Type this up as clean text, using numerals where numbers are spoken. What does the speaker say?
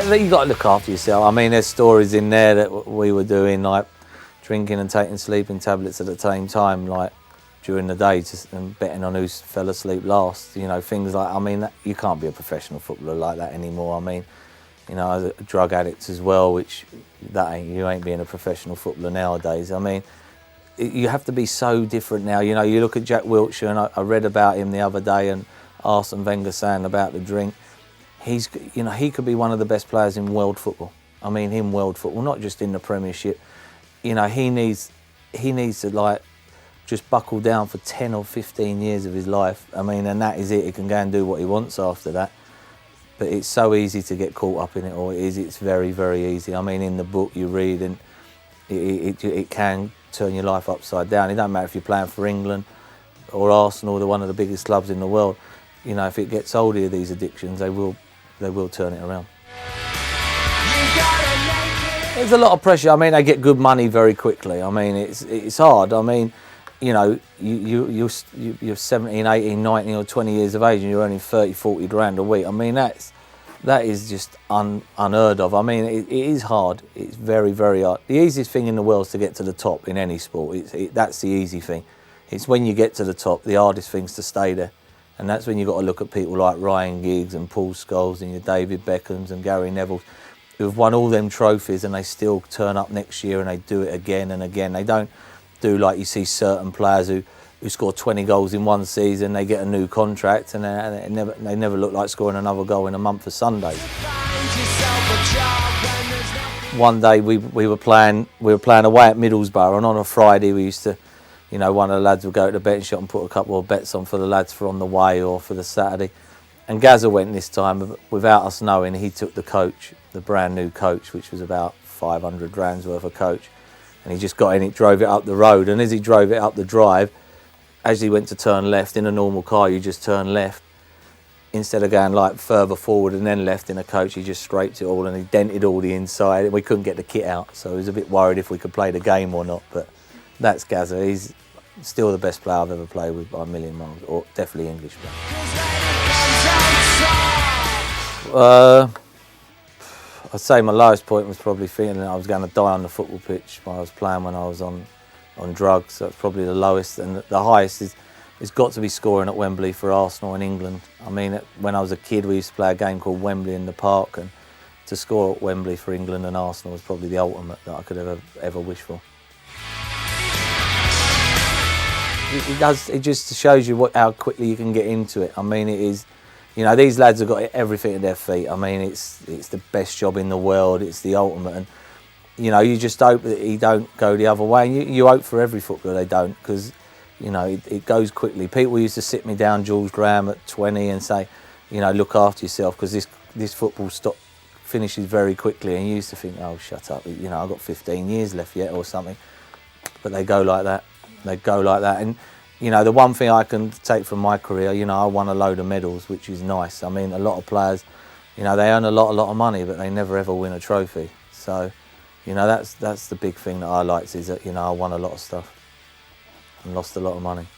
You got to look after yourself. I mean, there's stories in there that we were doing, like drinking and taking sleeping tablets at the same time, like during the day, and betting on who fell asleep last. You know, things like. I mean, you can't be a professional footballer like that anymore. I mean, you know, as a drug addict as well, which you ain't being a professional footballer nowadays. I mean, you have to be so different now. You know, you look at Jack Wilshere, and I read about him the other day, and Arsene Wenger saying about the drink. You know, he could be one of the best players in world football. I mean, in world football, not just in the Premiership. You know, he needs to like just buckle down for 10 or 15 years of his life. I mean, and that is it. He can go and do what he wants after that. But it's so easy to get caught up in it, or it's very, very easy. I mean, in the book you read, and it can turn your life upside down. It doesn't matter if you're playing for England or Arsenal, they're one of the biggest clubs in the world. You know, if it gets hold of these addictions, they will turn it around. There's a lot of pressure. I mean, they get good money very quickly. I mean, it's hard. I mean, you know, you're 17, 18, 19 or 20 years of age and you're earning 30, 40 grand a week. I mean, that is just unheard of. I mean, it is hard. It's very, very hard. The easiest thing in the world is to get to the top in any sport. That's the easy thing. It's when you get to the top, the hardest thing's to stay there. And that's when you've got to look at people like Ryan Giggs and Paul Scholes and your David Beckhams and Gary Neville, who've won all them trophies and they still turn up next year and they do it again and again. They don't do like you see certain players who score 20 goals in one season, they get a new contract and they never look like scoring another goal in a month of Sundays. One day we were playing away at Middlesbrough, and on a Friday we used to, you know, one of the lads would go to the betting shop and put a couple of bets on for the lads for on the way or for the Saturday. And Gazza went this time, without us knowing. He took the coach, the brand new coach, which was about 500 grand's worth of coach. And he just got in it, drove it up the road. And as he drove it up the drive, as he went to turn left, in a normal car, you just turn left. Instead of going like further forward and then left in a coach, he just scraped it all and he dented all the inside. And we couldn't get the kit out. So he was a bit worried if we could play the game or not. But that's Gazza. He's still the best player I've ever played with by a million miles, or definitely English player. I'd say my lowest point was probably feeling that I was going to die on the football pitch while I was playing when I was on drugs. So that's probably the lowest, and the highest is got to be scoring at Wembley for Arsenal in England. I mean, when I was a kid, we used to play a game called Wembley in the Park, and to score at Wembley for England and Arsenal was probably the ultimate that I could ever wish for. It just shows you how quickly you can get into it. I mean, it is, you know, these lads have got everything at their feet. I mean, it's the best job in the world. It's the ultimate, and you know, you just hope that he don't go the other way. And you hope for every footballer they don't, because you know it goes quickly. People used to sit me down, Jules Graham, at 20, and say, you know, look after yourself because this football finishes very quickly. And you used to think, oh, shut up, you know, I've got 15 years left yet or something. But they go like that. They go like that. And, you know, the one thing I can take from my career, you know, I won a load of medals, which is nice. I mean, a lot of players, you know, they earn a lot of money, but they never ever win a trophy. So, you know, that's the big thing that I liked, is that, you know, I won a lot of stuff and lost a lot of money.